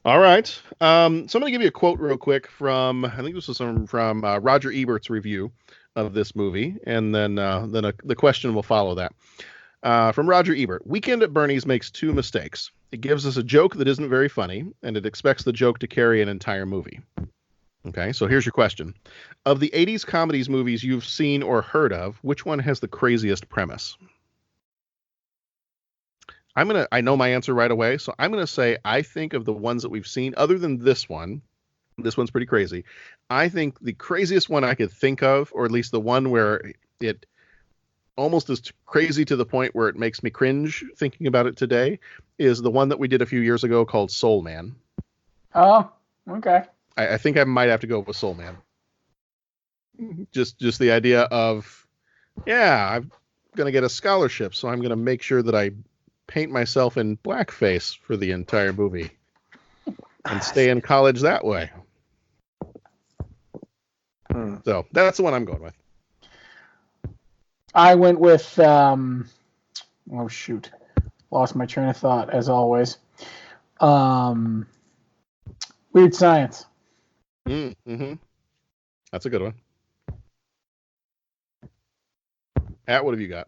All right. So I'm going to give you a quote real quick from, I think this was from Roger Ebert's review of this movie, and then the question will follow that. From Roger Ebert: Weekend at Bernie's makes two mistakes. It gives us a joke that isn't very funny, and it expects the joke to carry an entire movie. Okay, so here's your question. Of the 80s comedies movies you've seen or heard of, which one has the craziest premise? I know my answer right away, so I'm going to say I think of the ones that we've seen, other than this one's pretty crazy. I think the craziest one I could think of, or at least the one where it almost is crazy to the point where it makes me cringe thinking about it today, is the one that we did a few years ago called Soul Man.
Oh, okay.
I think I might have to go with Soul Man. Just the idea of, I'm going to get a scholarship, so I'm going to make sure that I paint myself in blackface for the entire movie and stay in college that way. So that's the one I'm going with.
I went with, oh shoot, lost my train of thought as always. Weird Science.
Mm-hmm. That's a good one. Pat, what have you got?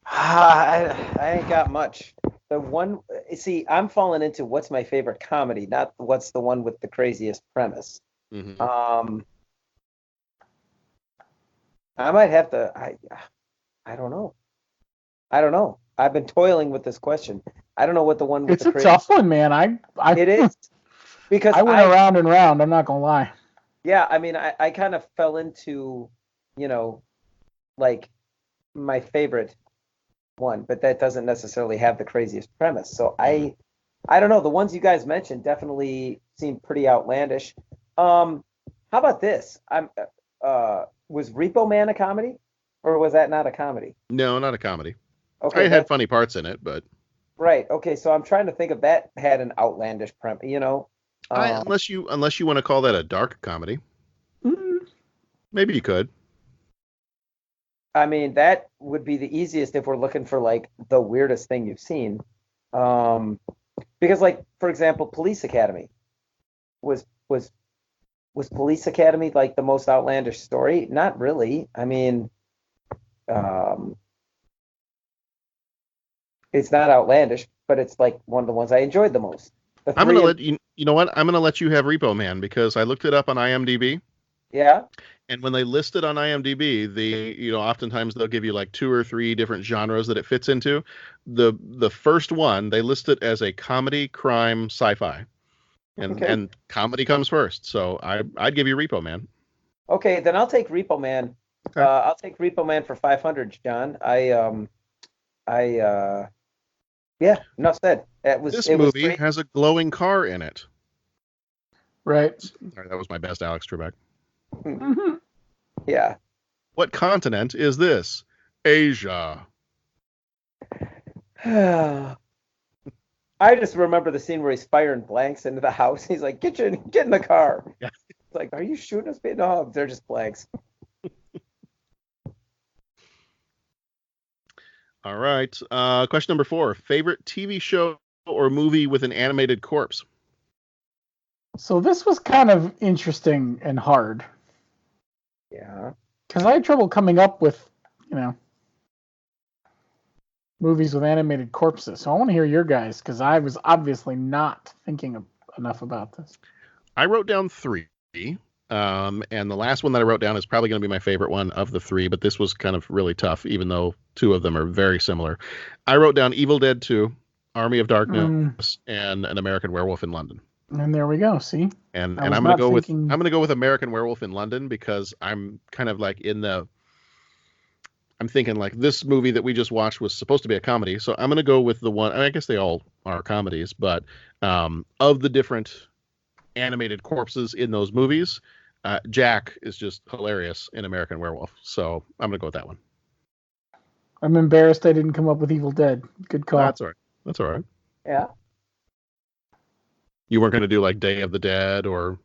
I ain't got much. The one, see, I'm falling into what's my favorite comedy, not what's the one with the craziest premise.
Mm-hmm.
I might have to. I don't know. I've been toiling with this question. I don't know what the one with
it's
the
a
craziest.
tough one, man.
It is, because
I went around and round. I'm not gonna lie.
Yeah, I mean, I kind of fell into, like my favorite one, but that doesn't necessarily have the craziest premise. So I don't know. The ones you guys mentioned definitely seem pretty outlandish. How about this? Was Repo Man a comedy, or was that not a comedy?
No, not a comedy.
Okay,
it had funny parts in it, but
right. Okay, so I'm trying to think if that had an outlandish premise.
Unless you want to call that a dark comedy, maybe you could.
I mean, that would be the easiest if we're looking for like the weirdest thing you've seen. Because, like, for example, Police Academy was Police Academy like the most outlandish story? Not really. I mean, it's not outlandish, but it's like one of the ones I enjoyed the most.
I'm gonna let you. You know what? I'm gonna let you have Repo Man because I looked it up on IMDb.
Yeah.
And when they list it on IMDb, oftentimes they'll give you like 2 or 3 different genres that it fits into. The first one, they list it as a comedy, crime, sci-fi. And comedy comes first. So I'd give you Repo Man.
Okay, then I'll take Repo Man. Okay. I'll take Repo Man for 500, John. Enough said.
This movie has a glowing car in it.
Right.
Sorry, that was my best Alex Trebek.
Mm-hmm. Yeah.
What continent is this? Asia.
I just remember the scene where he's firing blanks into the house. He's like, get in the car.
Yeah.
It's like, are you shooting us? No, they're just blanks.
All right. Question number 4. Favorite TV show or movie with an animated corpse?
So this was kind of interesting and hard.
Yeah.
Because I had trouble coming up with, movies with animated corpses. So I want to hear your guys, because I was obviously not thinking enough about this.
I wrote down 3. And the last one that I wrote down is probably going to be my favorite one of the three, but this was kind of really tough, even though two of them are very similar. I wrote down Evil Dead 2, Army of Darkness, and An American Werewolf in London.
And there we go. See,
and I'm going to go with American Werewolf in London because I'm kind of like I'm thinking like this movie that we just watched was supposed to be a comedy, so I'm going to go with the one. I guess they all are comedies, but of the different animated corpses in those movies, Jack is just hilarious in American Werewolf, so I'm going to go with that one.
I'm embarrassed I didn't come up with Evil Dead. Good call.
That's all right. That's all right.
Yeah.
You weren't going to do like Day of the Dead or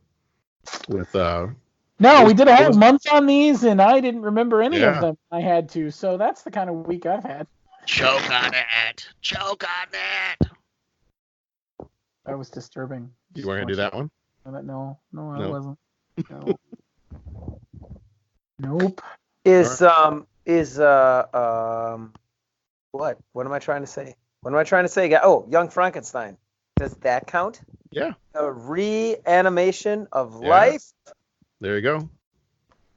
with
No, we did a whole month on these, and I didn't remember any
Yeah.
of them. I had to, so that's the kind of week I've had.
Choke on it. Choke on it.
That was disturbing.
You weren't going to do that one?
No, I
No.
wasn't. No. Nope.
What am I trying to say? What am I trying to say? Oh, Young Frankenstein. Does that count?
Yeah.
A reanimation of
Yeah.
life?
There you go.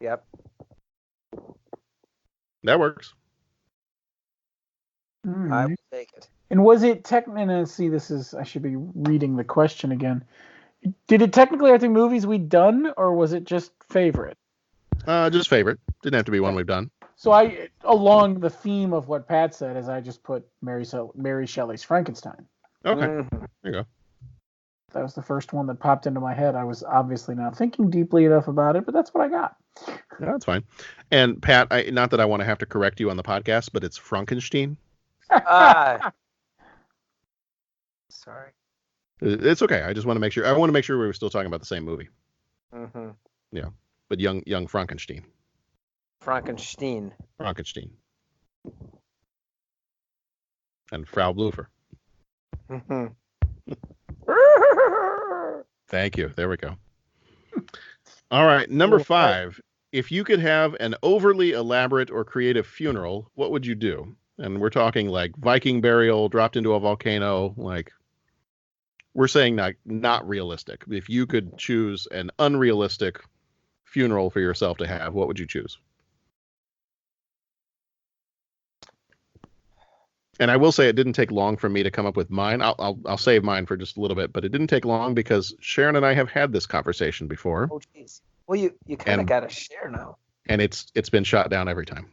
Yep.
That works.
I will take it.
And was it I should be reading the question again. Did it technically have to be movies we'd done, or was it just favorite?
Just favorite. Didn't have to be one we've done.
So along the theme of what Pat said, is I just put Mary Shelley's Frankenstein.
Okay. There you go.
That was the first one that popped into my head. I was obviously not thinking deeply enough about it, but that's what I got.
Yeah, that's fine. And Pat, not that I want to have to correct you on the podcast, but it's Frankenstein.
Sorry.
It's okay. I just want to make sure. I want to make sure we were still talking about the same movie.
Mm-hmm.
Yeah, but young Frankenstein.
Frankenstein.
And Frau Bloofer.
Mm-hmm.
Thank you. There we go. All right, number 5. If you could have an overly elaborate or creative funeral, what would you do? And we're talking like Viking burial, dropped into a volcano, like we're saying not realistic. If you could choose an unrealistic funeral for yourself to have, what would you choose? And I will say it didn't take long for me to come up with mine. I'll save mine for just a little bit, but it didn't take long because Sharon and I have had this conversation before.
Oh, jeez. Well, you kind of got to share now.
And it's been shot down every time.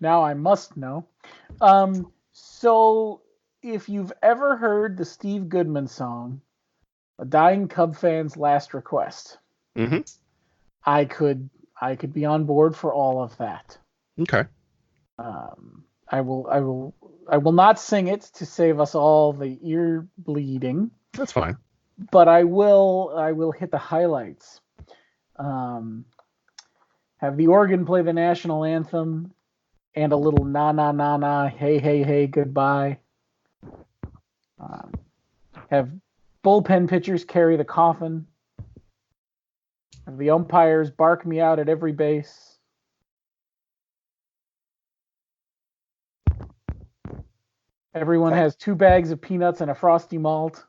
Now I must know. So if you've ever heard the Steve Goodman song, "A Dying Cub Fan's Last Request,"
Mm-hmm.
I could be on board for all of that.
Okay.
I will not sing it to save us all the ear bleeding.
That's fine.
But I will hit the highlights. Have the organ play the national anthem and a little na na na na, hey hey hey, goodbye. Have bullpen pitchers carry the coffin. Have the umpires bark me out at every base. Everyone has 2 bags of peanuts and a frosty malt.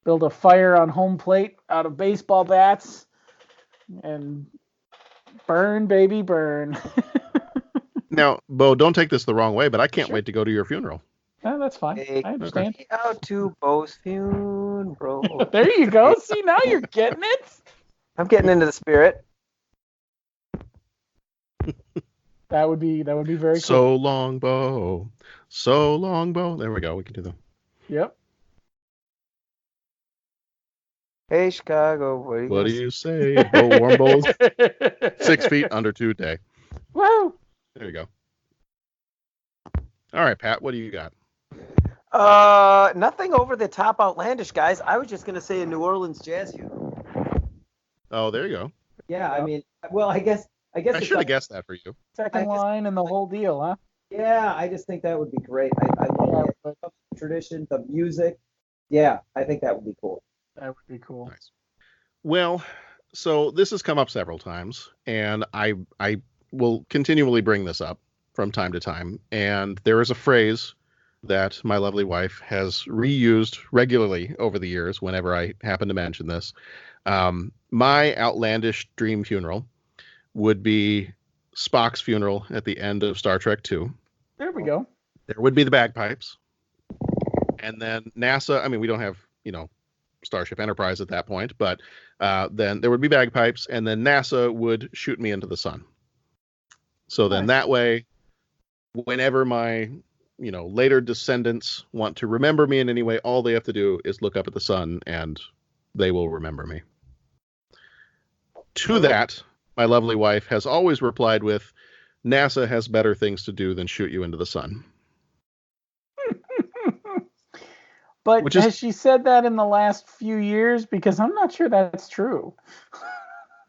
Build a fire on home plate out of baseball bats. And burn, baby, burn.
Now, Bo, don't take this the wrong way, but I can't wait to go to your funeral.
No, that's fine. I understand.
Take me out to Bo's funeral.
There you go. See, now you're getting it.
I'm getting into the spirit.
That would be very cool.
So long, Bo. So long, Bo. There we go. We can do them.
Yep.
Hey, Chicago.
What do you say? Bo Warm Bowls. 6 feet under 2 day.
Woo!
There you go. All right, Pat, what do you got?
Nothing over the top outlandish, guys. I was just gonna say a New Orleans jazz funeral.
Oh, there you go.
Yeah, I mean, well, I guess
I should have guessed that for you.
Second line and the whole deal, huh?
Yeah, I just think that would be great. I love the tradition, the music. Yeah, I think that would be cool.
That would be cool.
Nice. Well, so this has come up several times, and I will continually bring this up from time to time. And there is a phrase that my lovely wife has reused regularly over the years whenever I happen to mention this. My outlandish dream funeral would be Spock's funeral at the end of Star Trek II.
There we go.
There would be the bagpipes. And then NASA, I mean, we don't have, Starship Enterprise at that point, but then there would be bagpipes, and then NASA would shoot me into the sun. So then that way, whenever my, later descendants want to remember me in any way, all they have to do is look up at the sun and they will remember me. To that, my lovely wife has always replied with, NASA has better things to do than shoot you into the sun.
But has she said that in the last few years? Because I'm not sure that's true.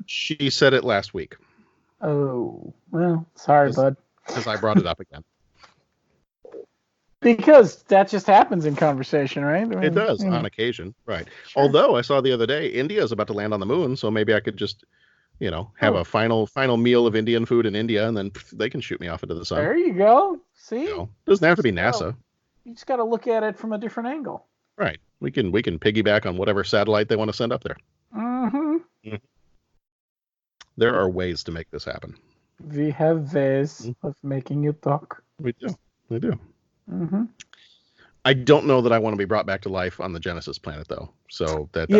She said it last week.
Oh, well, sorry, bud.
Because I brought it up again.
Because that just happens in conversation, right? I mean,
it does on occasion, right? Sure. Although I saw the other day, India is about to land on the moon, so maybe I could just, have a final meal of Indian food in India, and then they can shoot me off into the sun.
There you go. See,
doesn't have to be NASA.
You just got to look at it from a different angle.
Right. We can piggyback on whatever satellite they want to send up there.
Mm-hmm.
There are ways to make this happen.
We have ways of making it talk.
We do.
Mm-hmm.
I don't know that I want to be brought back to life on the Genesis planet, though. So that
we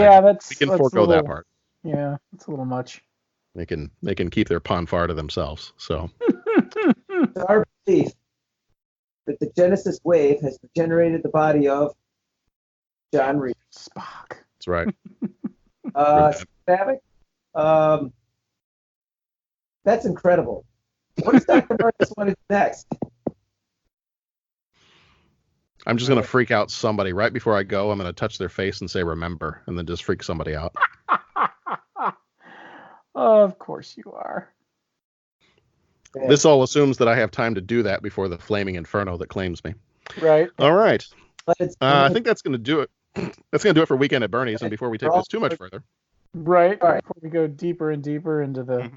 can
forego that part.
Yeah, it's a little much.
They can keep their Ponfar to themselves. So
It's our belief that the Genesis wave has regenerated the body of John Reed.
Spock.
That's right.
Savick. That's incredible. What does Dr. Marcus want to do next?
I'm just going to freak out somebody right before I go. I'm going to touch their face and say, remember, and then just freak somebody out.
Of course you are.
This all assumes that I have time to do that before the flaming inferno that claims me.
Right.
All right. I think that's going to do it. That's going to do it for Weekend at Bernie's. And before we take this too much further.
Right. Before we go deeper and deeper into the...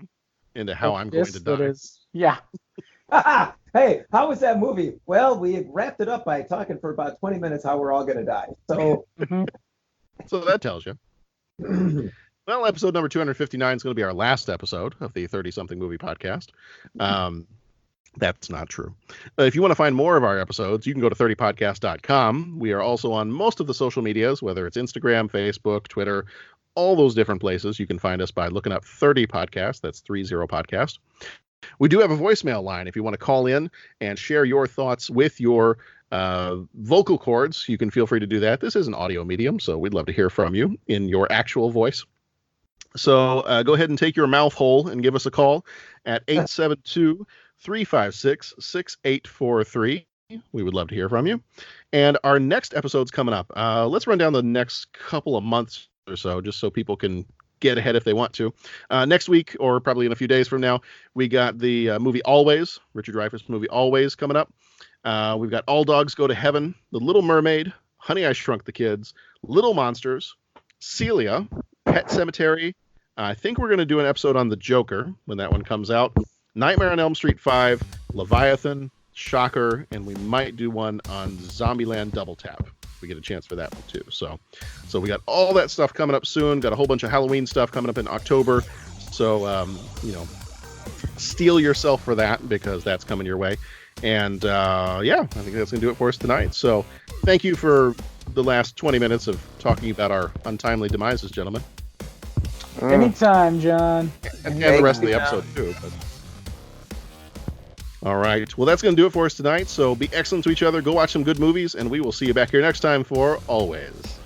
Into how I'm going to die.
Yeah.
Hey, how was that movie? Well, we wrapped it up by talking for about 20 minutes how we're all going to die. So,
so that tells you. Well, episode number 259 is going to be our last episode of the 30-something movie podcast. That's not true. If you want to find more of our episodes, you can go to 30podcast.com. We are also on most of the social medias, whether it's Instagram, Facebook, Twitter, all those different places. You can find us by looking up 30 Podcast. That's 30 Podcast. We do have a voicemail line. If you want to call in and share your thoughts with your vocal cords, you can feel free to do that. This is an audio medium, so we'd love to hear from you in your actual voice. So go ahead and take your mouth hole and give us a call at 872-356-6843. We would love to hear from you. And our next episode's coming up. Let's run down the next couple of months or so, just so people can get ahead if they want to. Next week, or probably in a few days from now, we got the movie Always, Richard Dreyfuss movie Always coming up. We've got All Dogs Go to Heaven, The Little Mermaid, Honey, I Shrunk the Kids, Little Monsters, Celia, Pet Sematary. I think we're going to do an episode on the Joker when that one comes out. Nightmare on Elm Street 5, Leviathan, Shocker, and we might do one on Zombieland Double Tap. We get a chance for that one too. So we got all that stuff coming up soon. Got a whole bunch of Halloween stuff coming up in October. So, steel yourself for that because that's coming your way. And I think that's going to do it for us tonight. So thank you for the last 20 minutes of talking about our untimely demises, gentlemen.
Anytime, John.
And the rest of the episode too. But... All right. Well, that's going to do it for us tonight. So be excellent to each other. Go watch some good movies, and we will see you back here next time for Always.